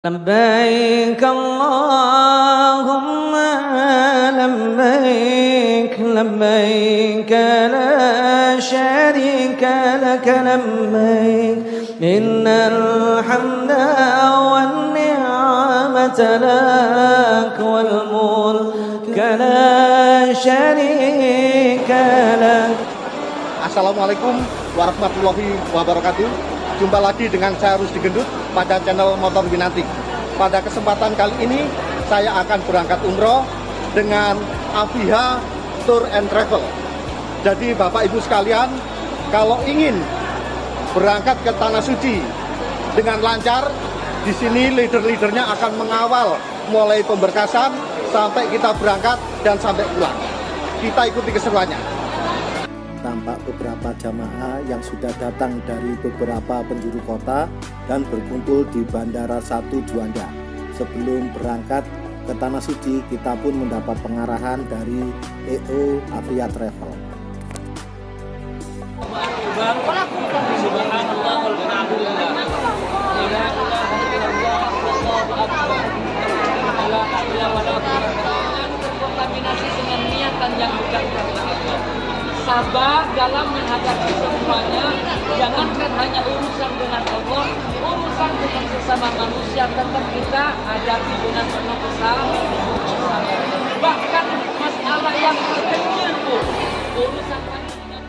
لبيك اللهم لبيك لبيك لا شريك لك لبيك إن الحمد والنعمة لك والملك لا شريك لك. Assalamualaikum warahmatullahi wabarakatuh. Jumpa lagi dengan saya Rusdi Gendut pada channel Motor Winanti. Pada kesempatan kali ini saya akan berangkat umroh dengan Afiha Tour and Travel. Jadi Bapak Ibu sekalian, kalau ingin berangkat ke Tanah Suci dengan lancar, di sini leader-leadernya akan mengawal mulai pemberkasan sampai kita berangkat dan sampai pulang. Kita ikuti keseruannya. Tampak beberapa jamaah yang sudah datang dari beberapa penjuru kota dan berkumpul di Bandara 1 Juanda. Sebelum berangkat ke Tanah Suci, kita pun mendapat pengarahan dari EO Afiha Travel. Kontaminasi dengan niatan yang bukan karena Allah. Sabar dalam menghadapi semuanya. Jangankan hanya urusan dengan Allah, urusan dengan sesama manusia tetap kita hadapi dengan penuh kesabaran. Bahkan masalah yang terkecil pun urusan manusia.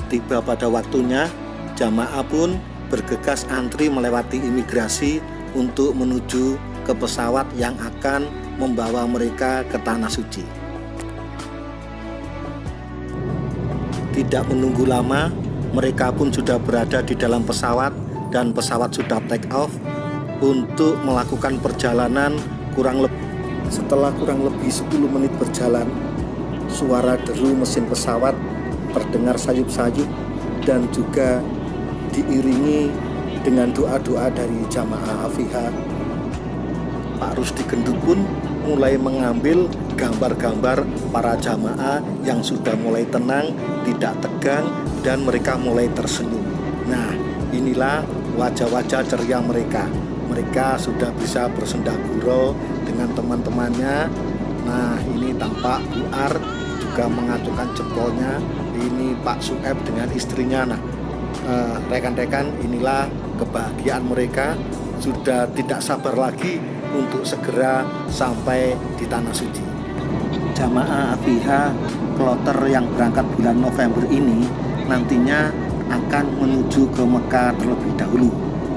Tiba pada waktunya, jamaah pun bergegas antri melewati imigrasi untuk menuju ke pesawat yang akan membawa mereka ke Tanah Suci. Tidak menunggu lama, mereka pun sudah berada di dalam pesawat dan pesawat sudah take off untuk melakukan perjalanan setelah kurang lebih 10 menit berjalan, suara deru mesin pesawat terdengar sayup-sayup dan juga diiringi dengan doa-doa dari jamaah Afiha. Pak Rusdi Gendut pun mulai mengambil gambar-gambar para jamaah yang sudah mulai tenang, tidak tegang, dan mereka mulai tersenyum. Nah, inilah wajah-wajah ceria mereka. Mereka sudah bisa bersendaguro dengan teman-temannya. Nah, ini tampak Bu Ar juga mengacungkan jempolnya. Ini Pak Sueb dengan istrinya. Nah, rekan-rekan, inilah kebahagiaan mereka. Sudah tidak sabar lagi untuk segera sampai di Tanah Suci. Jamaah Afiha kloter yang berangkat bulan November ini nantinya akan menuju ke Mekah terlebih dahulu.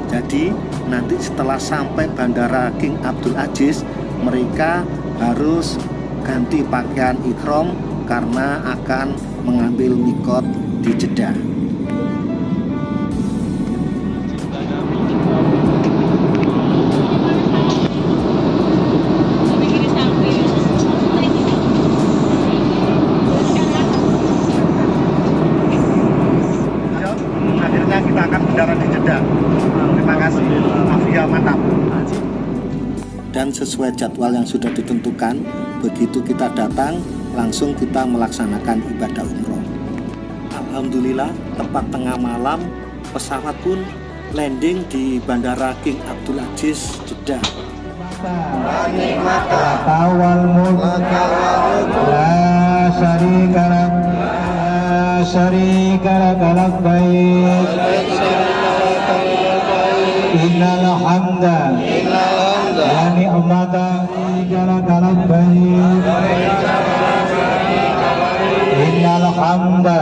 Jadi nanti setelah sampai Bandara King Abdul Aziz, mereka harus ganti pakaian ihram karena akan mengambil mikot di Jeddah. Kita akan mendarat di Jeddah. Terima kasih, Afiha mantap. Dan sesuai jadwal yang sudah ditentukan, begitu kita datang, langsung kita melaksanakan ibadah umroh. Alhamdulillah, tepat tengah malam, pesawat pun landing di Bandara King Abdul Aziz, Jeddah. Tawal mulk la syarika lak syarika lak labbaik innal hamda wa ni'mata lak labbaik innal hamda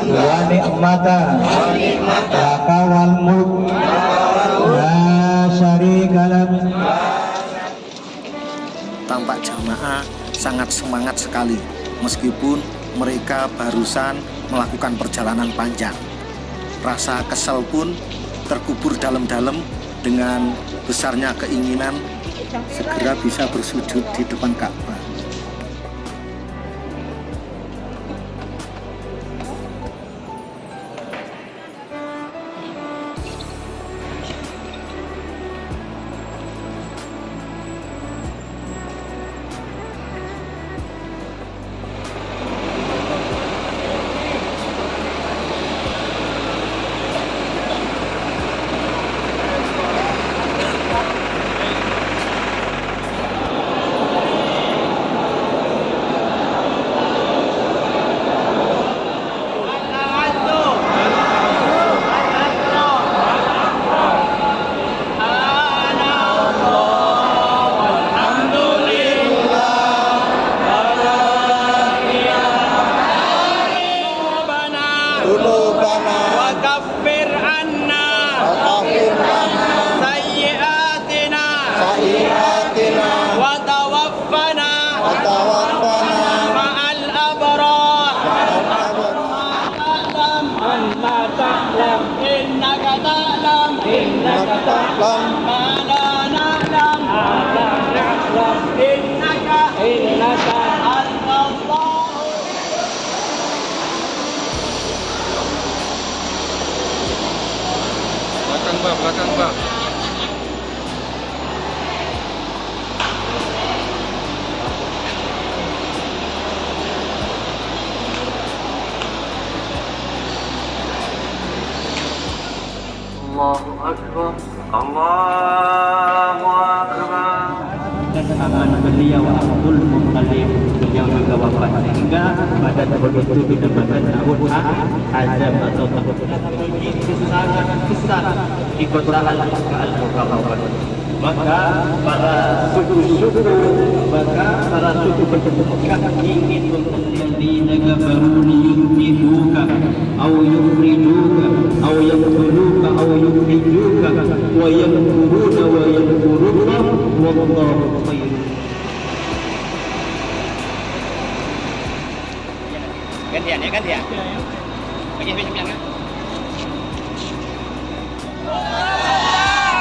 wa ni'mata lak wal mulk la syarika lak. Tampak jamaah sangat semangat sekali meskipun mereka barusan melakukan perjalanan panjang. Rasa kesal pun terkubur dalam-dalam dengan besarnya keinginan segera bisa bersujud di depan Ka'bah. belakang Bang. Allahu Akbar, Allahu Akbar. Dan aman beliau Abdul Muttalib, beliau juga wafat sehingga pada begitu dinamakan tahun Azam atau tahun itu sangat besar di kota Al-Mukarramah. Maka para suku-suku, Mekah ingin memperlihatkan kabaru liyumiduka, au yukhrijuka, au yaqtuluka, au yukhrijuka, wa yamkuruna wa yamkuruna, wallahu khairul. Gantian ya, gantian. Bagi yang kan?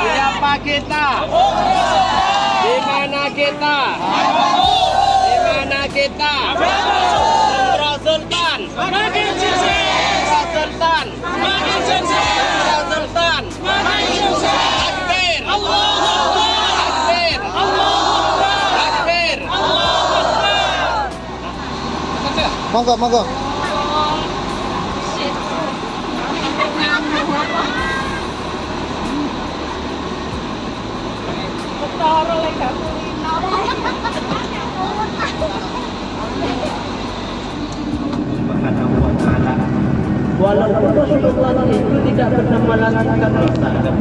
Siapa kita? Di mana kita? Di mana kita? Umrah Sultan. Umrah Sultan. Umrah Sultan. Takbir. Takbir. Takbir. Monggo. Subhanahu wa ta'ala. Walaupun Rasulullah itu tidak pernah melakukan risalah,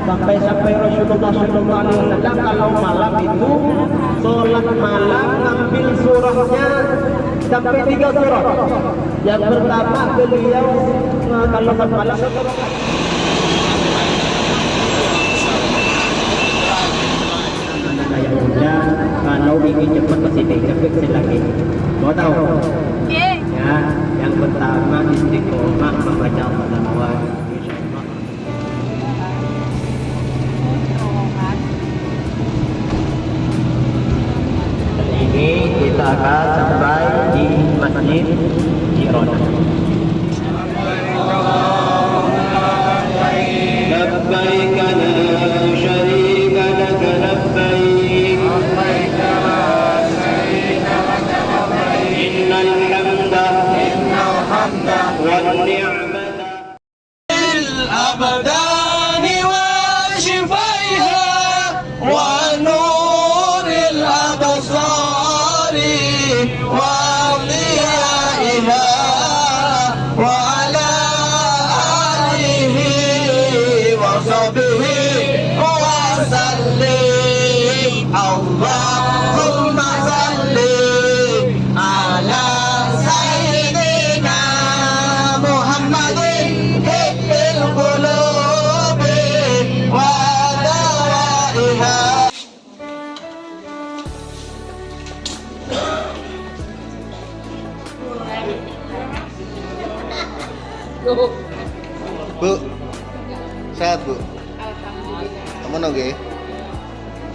sampai Rasulullah SAW kalau malam itu sholat malam ngambil surahnya sampai 3 surah. Yang pertama beliau kalau malam saya muda, kalau ingin cepat pasti cepat lagi. Mau tahu? Ya, yang pertama istiqomah membaca salawat. Ini kita akan sampai di Masjid Jirono. Labbaik la syarika lak labbaik. Innal hamda wan ni'mata abdani wa shifaiha wa nuril absari wa dhiyaiha wa ala alihi wa sahbihi wa sallim. Allahumma salli ala sayyidina Muhammadin hibbil qulubi wa dawaiha. Bu, sehat Bu? Aman oke?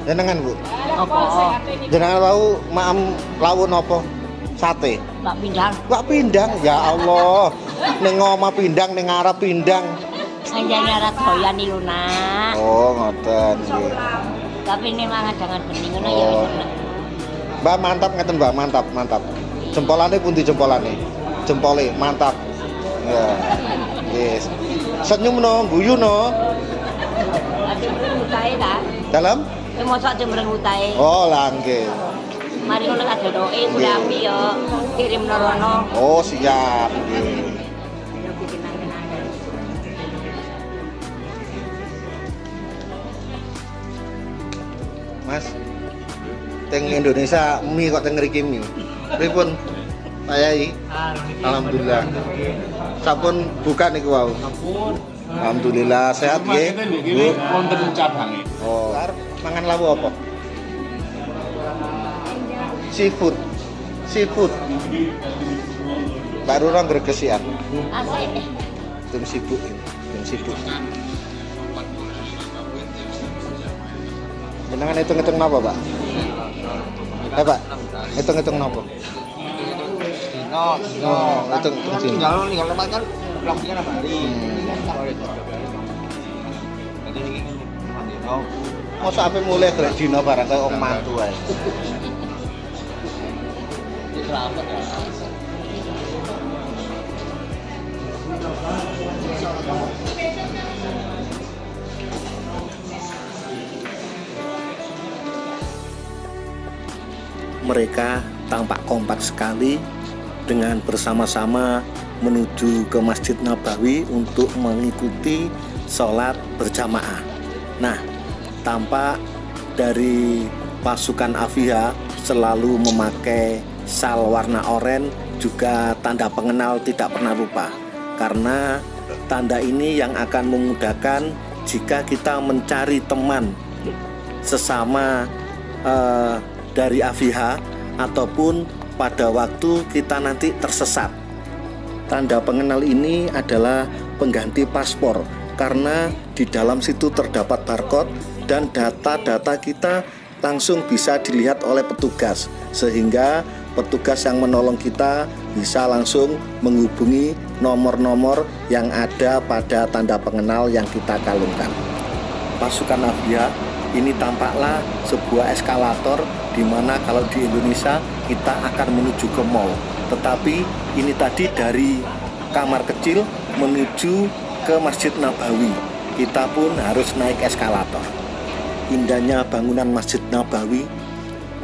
Jenengan Bu? Apa? Jenengan tahu maam lawon apa? Sate? Mbak Pindang. Wak pindang, ya Allah. Ning omah pindang, ning ngarep pindang. Anjane ora doyan iki lho, Nak. Oh, ngoten nggih. Tapi ini mangan jangan bening ngono ya Oh. wis. Nak. Mbak mantap ngeten Mbak, mantap. Jempolane pundi jempolane? Jempole mantap. Ya. Yes. Senyum no, guyu no. Jembreng utahe ta. Dalam? Mosok jembreng utahe. Oh, lah nggih. Mari ngono tak dodoke mrambi yo kirim rono. Oh, siap nggih. Mas, teng Indonesia mie kok teng ngriki mie. Pripun? Pak Yai? Alhamdulillah. Sampun buka niku wau. Alhamdulillah sehat nggih. Bu, Wonten cabange. oh, mangan lawu apa? Seafood. Baru orang gregesian. Asik. Tim sibuk. Jenengan hitung-hitung napa, Pak? Pak, hitung-hitung napa? No, hitung-hitung sini. Kalau tinggal tempat kan belakangnya hari. Mau sampai mulai dari dino barang kayak om mantu aja. Mereka tampak kompak sekali dengan bersama-sama menuju ke Masjid Nabawi untuk mengikuti sholat berjamaah. Nah, tampak dari pasukan Afiha selalu memakai sal warna oranye, juga tanda pengenal tidak pernah lupa, karena tanda ini yang akan memudahkan jika kita mencari teman sesama dari Afiha ataupun pada waktu kita nanti tersesat. Tanda pengenal ini adalah pengganti paspor, karena di dalam situ terdapat barcode dan data-data kita langsung bisa dilihat oleh petugas, sehingga petugas yang menolong kita bisa langsung menghubungi nomor-nomor yang ada pada tanda pengenal yang kita kalungkan. Pasukan Afiha ini tampaklah sebuah eskalator, di mana kalau di Indonesia kita akan menuju ke mall, tetapi ini tadi dari kamar kecil menuju ke Masjid Nabawi, kita pun harus naik eskalator. Indahnya bangunan Masjid Nabawi,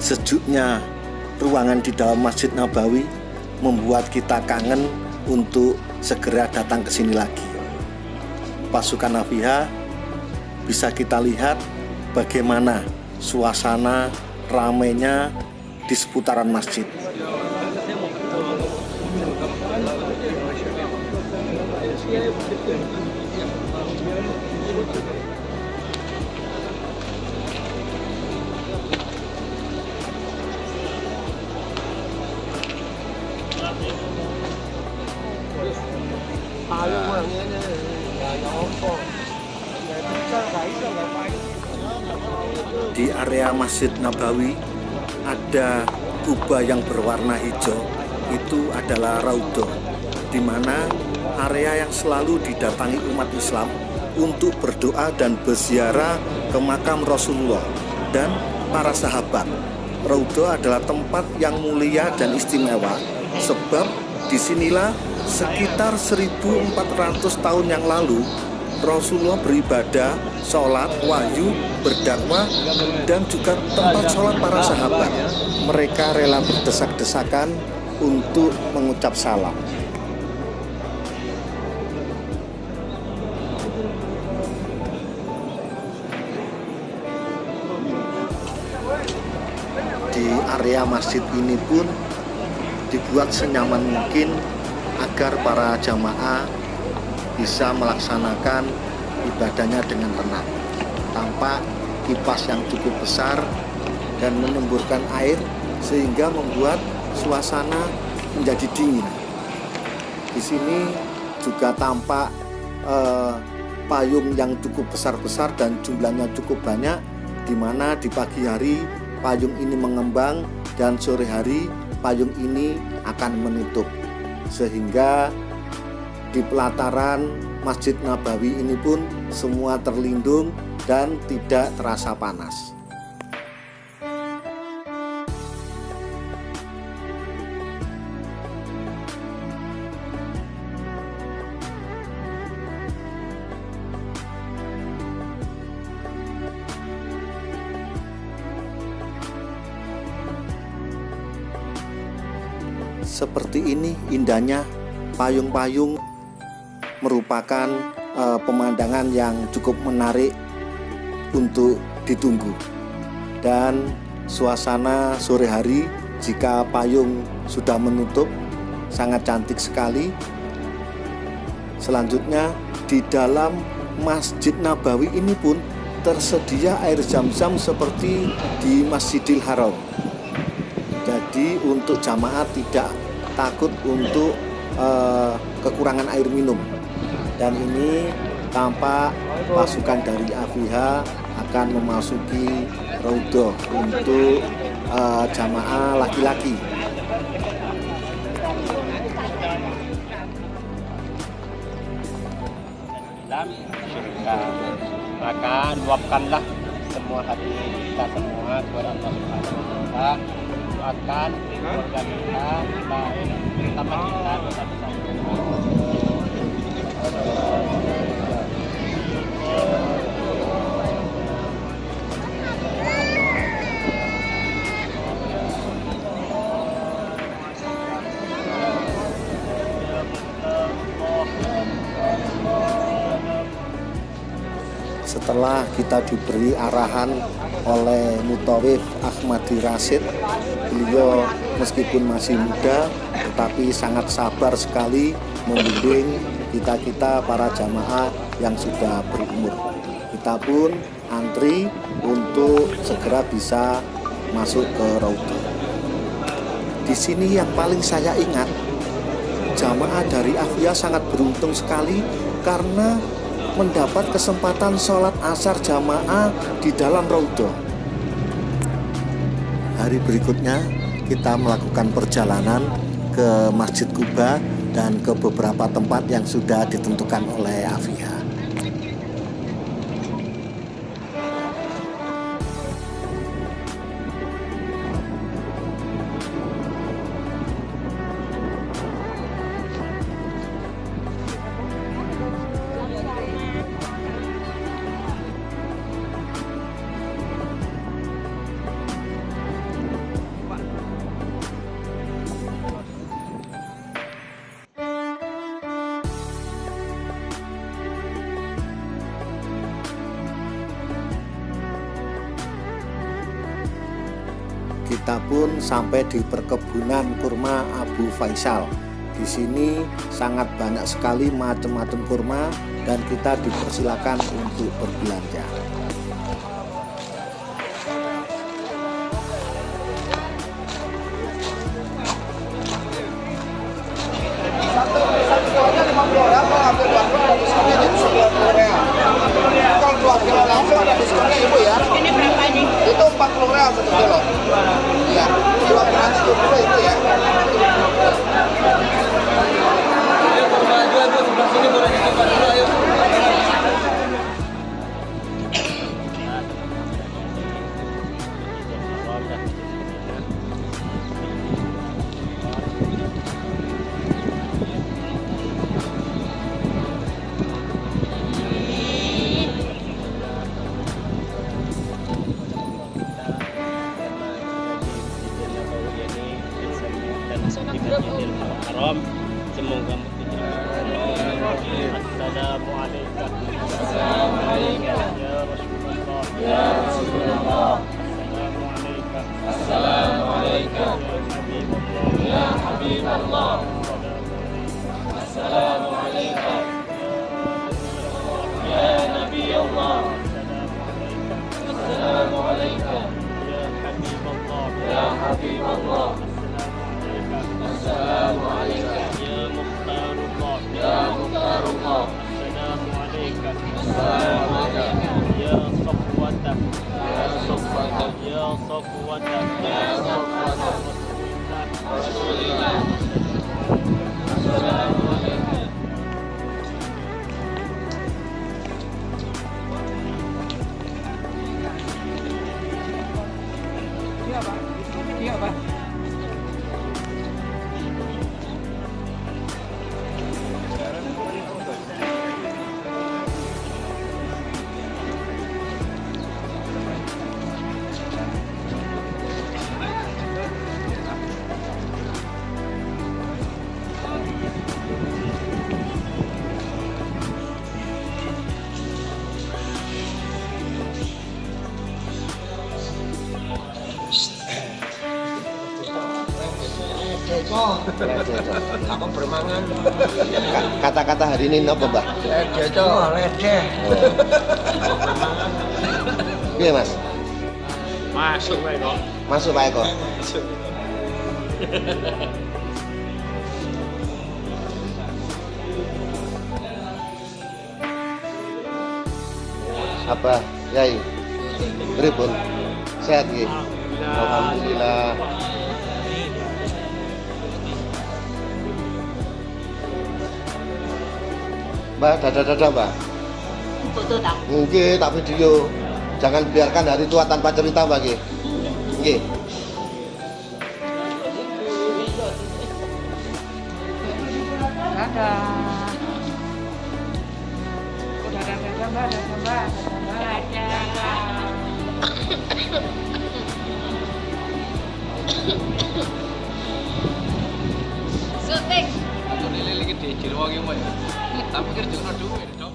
sejuknya ruangan di dalam Masjid Nabawi membuat kita kangen untuk segera datang ke sini lagi. Pasukan Afiha bisa kita lihat bagaimana suasana ramainya di seputaran masjid. Di area Masjid Nabawi ada kubah yang berwarna hijau, itu adalah Raudhah, di mana area yang selalu didatangi umat Islam untuk berdoa dan berziarah ke makam Rasulullah dan para sahabat. Raudhah adalah tempat yang mulia dan istimewa, sebab disinilah sekitar 1400 tahun yang lalu Rasulullah beribadah, sholat, wahyu, berdakwah, dan juga tempat sholat para sahabat. Mereka rela berdesak-desakan untuk mengucap salam. Di area masjid ini pun dibuat senyaman mungkin agar para jamaah bisa melaksanakan ibadahnya dengan tenang. Tampak kipas yang cukup besar dan menyemburkan air sehingga membuat suasana menjadi dingin. Di sini juga tampak payung yang cukup besar-besar dan jumlahnya cukup banyak, di mana di pagi hari payung ini mengembang dan sore hari payung ini akan menutup, sehingga di pelataran Masjid Nabawi ini pun semua terlindung dan tidak terasa panas. Seperti ini indahnya payung-payung merupakan pemandangan yang cukup menarik untuk ditunggu. Dan suasana sore hari jika payung sudah menutup sangat cantik sekali. Selanjutnya di dalam Masjid Nabawi ini pun tersedia air zam-zam seperti di Masjidil Haram. Jadi untuk jamaah tidak takut untuk kekurangan air minum. Dan ini tampak pasukan dari Afiha akan memasuki Raudhah untuk jamaah laki-laki. dalam surga. Maka luapkanlah semua hati kita semua kepada Allah Subhanahu wa taala. Doakan keluarga kita, terutama kita bersama-sama. Setelah kita diberi arahan oleh Mutawif Ahmadi Rasid, beliau meskipun masih muda tetapi sangat sabar sekali membimbing kita para jamaah yang sudah berumur. Kita pun antri untuk segera bisa masuk ke Raudhah. Di sini yang paling saya ingat, jamaah dari Afia sangat beruntung sekali karena mendapat kesempatan sholat asar jamaah di dalam Raudhah. Hari berikutnya kita melakukan perjalanan ke Masjid Quba dan ke beberapa tempat yang sudah ditentukan oleh Afia. Kita pun sampai di perkebunan kurma Abu Faisal. Di sini sangat banyak sekali macam-macam kurma dan kita dipersilakan untuk berbelanja. Satu buahnya 50 real, kalau ambil 2 kilo diskonnya jadi 90 real. Kalau 2 kilo langsung ada diskonnya ibu ya. Ini berapa nih? Itu 40 real 1 kilo. Iya, 2 kilo 70 itu ya. Haram, semoga Assalamualaikum. Ya Rasulullah. Assalamualaikum. Ya Habibullah. Assalamualaikum. Ya Nabi Allah. Assalamualaikum. Ya Habibullah. Ya Habibullah. Assalamualaikum. Ya Mukhtarullah. Ya Mukhtarullah. Assalamualaikum. Assalamualaikum. Ya Safwata. Ya Safwata. Ya Safwata. Ya Safwata. Rasulillah. Assalamualaikum. Iya, Pak. Iya, Pak. Aku bermangan. Kata-kata hari ini apa, Mbak? Receh. Iya, Mas. Masuk Pak Eko. Masuk, Pak Eko. Apa, Yai? Pripun? Sehat nggih? Alhamdulillah. Mbak, dadah-dadah, Mbak. foto tak? Nggih, tak video. Jangan biarkan hari tua tanpa cerita, Mbak nggih. Nggih. Syuting. Aku nilai gede jirwang yang mana? Tapi kerja duit dong.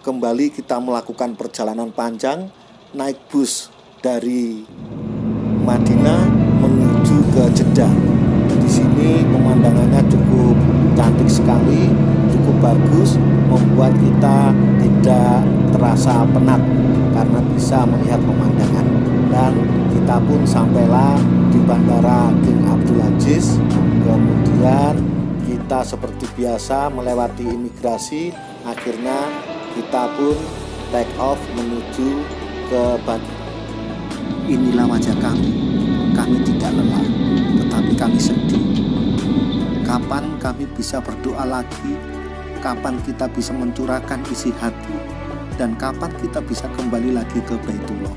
Kembali kita melakukan perjalanan panjang naik bus dari Madinah menuju ke Jeddah. Di sini pemandangannya cukup cantik sekali, cukup bagus, membuat kita tidak terasa penat karena bisa melihat pemandangan. Dan kita pun sampailah di Bandara King Abdul Aziz. Kemudian kita seperti biasa melewati imigrasi, akhirnya kita pun take off menuju ke Batu. Inilah wajah kami. Kami tidak lelah, tetapi kami sedih. Kapan kami bisa berdoa lagi? Kapan kita bisa mencurahkan isi hati? Dan kapan kita bisa kembali lagi ke Baitullah?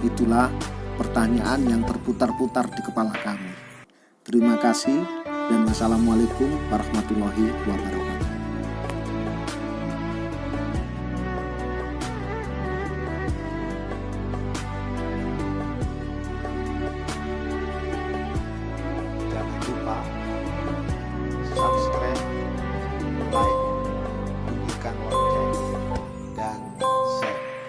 Itulah pertanyaan yang berputar-putar di kepala kami. Terima kasih dan wassalamualaikum warahmatullahi wabarakatuh.